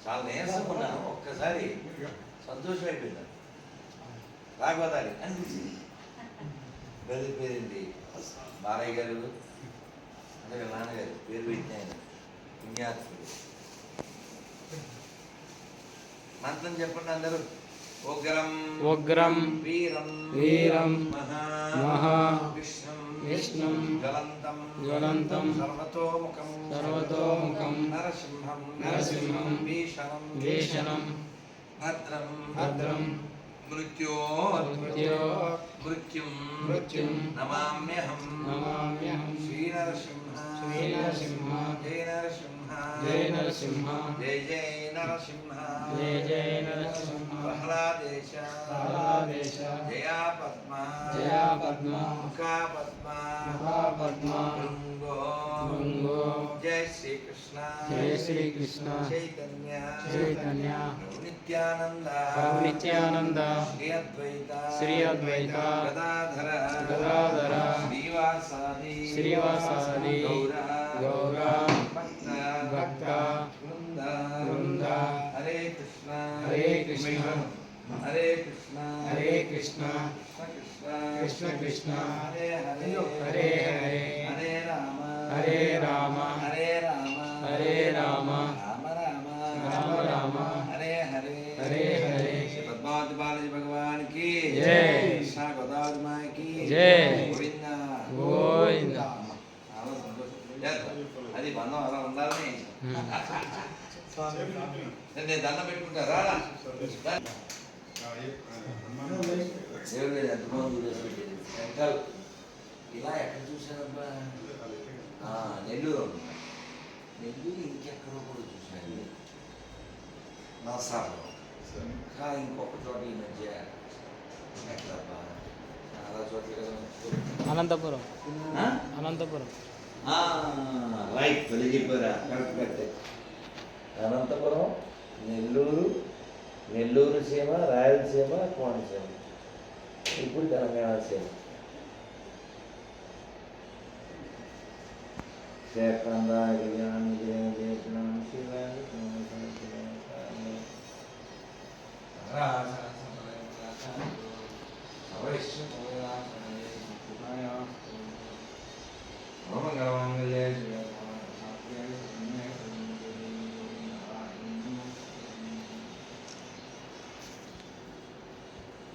చాలా నీరసంగా ఉన్నాను. ఒక్కసారి సంతోషం అయిపోయింది. రాగోదాలి అనిపించింది. పేరేంటి బాలయ్య గారు అంటే వీళ్ళ నాన్నగారు పేరు పెట్టిన ఆయన పుణ్యాత్ముడు. మంత్రం చెప్పండి అందరూ. ఉగ్రం ఉగ్రం వీరం వీరం మహా విష్ణుం జ్వలంతం జ్వలంతం సర్వతోముఖం సర్వతోముఖం నరసింహం నరసింహం భీషణం భీషణం భద్రం భద్రం మృత్యుం మృత్యుం నమామ్యహం నమామ్యహం శ్రీనరసింహ శ్రీనరసింహ జయ నరసింహ జయ నరసింహ జయ జయ నరసింహ జయ జయ నరసింహ ప్రహ్లాదేశ ప్రహ్లాదేశ జయా పద్మ జయా పద్మ ముఖా పద్మ ముఖా పద్మ భృంగో భృంగో జయ శ్రీకృష్ణ జయ శ్రీకృష్ణ చైతన్య చైతన్య నిత్యానంద నిత్యానంద శ్రీ అద్వైత శ్రీ అద్వైత గదాధర గదాధర శ్రీవాసాది శ్రీవాసాది గౌర భక్త వృంద వృంద హరే కృష్ణ హరే కృష్ణ హరే కృష్ణ హరే కృష్ణ కృష్ణ కృష్ణ హరే హరే హరే హరే హరే రామ హరే రామ హరే రామ హరే రామ రామ రామ రామ రామ హరే హరే హరే హరే పద్మావతి బాలాజీ భగవాన్ కి జై. కృష్ణ గోదావరి మాయకి జై. గోవింద గోవింద. చాలా సంతోషం. చేద్దాం. అది బంధం అలా ఉండాలని నేను దండం పెట్టుకుంటారా దేవుడు ఎంత బాగుంది. వెంకల్ ఇలా ఎక్కడ చూశానబ్బా? నెల్లూరు నెల్లూరు ఇంకెక్కడో కూడా చూశాను. నరసాపురం ఇంకా ఇంకొక చోట ఈ మధ్య ఎక్కడబ్బా చాలా చోట్ల కదా. అనంతపురం ఆ? అనంతపురం రైట్ వెళ్ళి చెప్పారా? Correct correct. అనంతపురం, నెల్లూరు, నెల్లూరు సీమ, రాయలసీమ, కోనసీమ, ఇప్పుడు తెలంగాణ సీమ. శేఖంద కళ్యాణ్ విజయనాం శివాని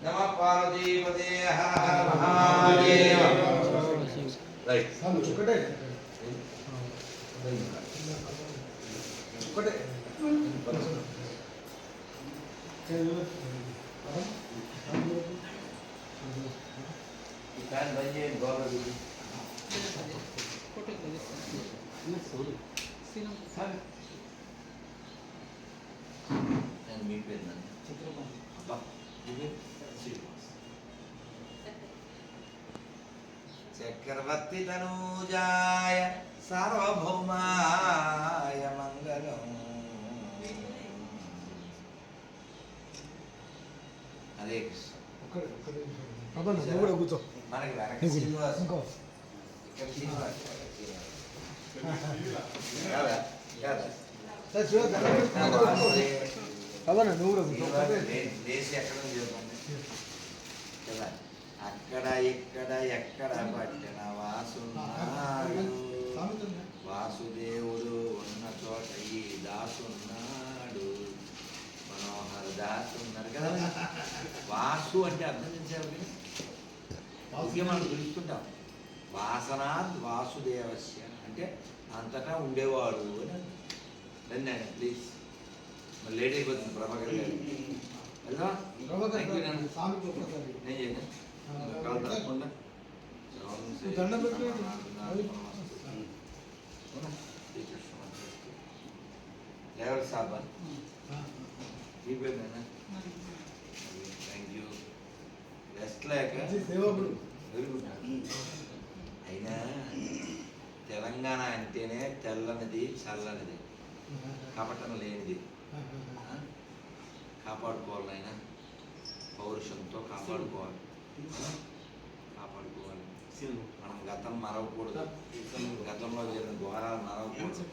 నమ పార్వతీపదే హర హర మహాదేవ. రైట్ ఒకటే ఒకటే ఈ ఫ్యాన్ బంద్ చేయండి. గోడలు నేను మీ పేరు అబ్బా ఇది శ్రీనివాస్. చక్రవర్తి తనూజాయ సార్వభౌమాయ మంగళం. హరే కృష్ణ. నువ్వు కూడా కూర్చో. మనకి వెనక శ్రీనివాస్ ఇక్కడ శ్రీనివాస్ కాదా? కాదా? అవనా నువ్వు కూడా కూర్చో. దేశం ఎక్కడ ఉంది చెప్పండి కదా. అక్కడ ఇక్కడ ఎక్కడ పట్టిన వాసున్నాడు, వాసుదేవుడు ఉన్న చోట ఈ దాసున్నాడు, మనోహర దాసు ఉన్నారు కదా. వాసు అంటే అర్థం చేసేవారు కానీ వాసుగా మనం పిలుస్తుంటాం. వాసనాద్ వాసుదేవస్య అంటే అంతటా ఉండేవాడు అని. రండి ప్లీజ్. మరి లేట్ అయిపోతుంది ప్రభాకర్ గారు. వెళ్దామా? Thank you. నేను చేయను కాలు తప్పకుండా దండం పెట్టు. డ్రైవర్ సాబ్ ఈ పేరు నాన్న. Thank you. రెస్ట్ లేక సేవకుడు. Very good. అయినా తెలంగాణ అంటేనే తెల్లనిది, చల్లనిది, కపటం లేనిది. కాపాడుకోవాలి ఆయన. పౌరుషంతో కాపాడుకోవాలి. కాపాడుకోవాలి. మనం గతం మరవకూడదు. గతంలో జరిగిన ఘోరాలు మరవకూడదు.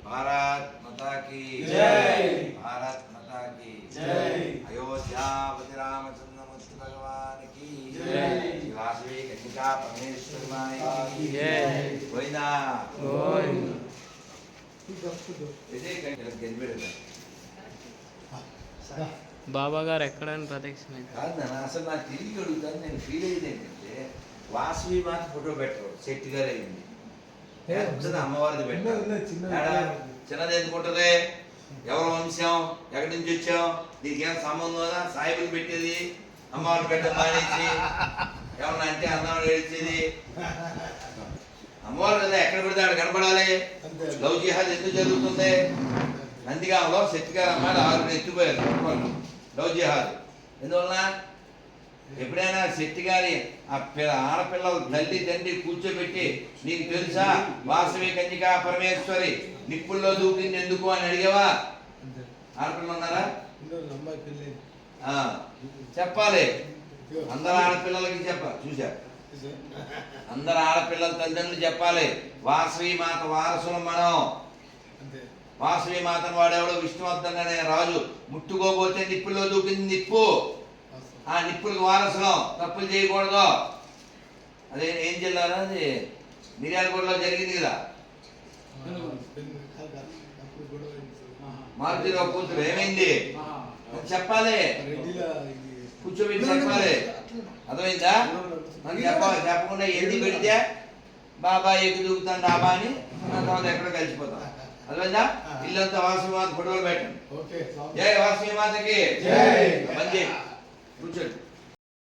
भारत माता की जय। भारत माता की जय। अयोध्यापति रामचंद्र मूर्ति भगवान की जय। वासवी कन्यका परमेश्वर माई की जय। गोविंदा గోవింద इसे गंजबेड़ బాబా గారు ఎక్కడని ప్రదక్షిణ కాదు నాన్న అసలు నాకు తిరిగి అడుగుతాను నేను ఫీల్ అయ్యేది ఏంటంటే వాసవి మాత ఫోటో పెట్టరు శెట్టి గారు అయింది పెద్దది అమ్మవారిది పెట్టారు ఏడా? చిన్నది ఎందుకుంటది ఎవరి వంశం ఎక్కడి నుంచి వచ్చాం దీనికి ఏం సంబంధం కదా సాయిబులు పెట్టేది అమ్మవారిని పెట్టడం మానేసి ఏమన్నా అంటే అన్నం ఏడ్చేది అమ్మవారు కదా ఎక్కడ పెడితే అక్కడ కనపడాలి లవ్ జిహాద్ ఎందుకు జరుగుతుంది నందిగామలో శెట్టి గారు అమ్మాయిలు 6 ఎత్తిపోయారు లవ్ జిహాద్ ఎందువలన ఎప్పుడైనా శెట్టి గారి ఆ ఆడపిల్లలు తల్లి తండ్రి కూర్చోబెట్టి నీకు తెలుసా వాసవి కన్యకా పరమేశ్వరి నిప్పుల్లో దూకింది ఎందుకు అని అడిగావా ఆడపిల్లలు ఉన్నారా చెప్పాలి అందరు ఆడపిల్లలకి చెప్పాలి చూసా అందరు ఆడపిల్లల తల్లిదండ్రులు చెప్పాలి వాసవి మాత వారసులం మనం వాసవి మాతను వాడేవాడు విష్ణువర్ధన్ అనే రాజు ముట్టుకోబోతే నిప్పుల్లో దూకింది నిప్పు ఆ నిప్పులకు వారసులం తప్పులు చేయకూడదు అదే ఏం జిల్లారా అది మిర్యాలగూడలో జరిగింది కదా మారుతిరావు కూతురు ఏమైంది చెప్పాలి కూర్చోబెట్టి చెప్పాలి అర్థమైందా మనకి చెప్పాలి చెప్పకుండా ఎందుకు పెడితే బాబా ఎక్కి దూకుతాను డాబా అని తర్వాత ఎక్కడ కలిసిపోతాం అర్థమైందా ఇల్లంతా వాసవి మాత ఫోటోలు పెట్టండి జై వాసవి మాతకి మంచి కూర్చోండి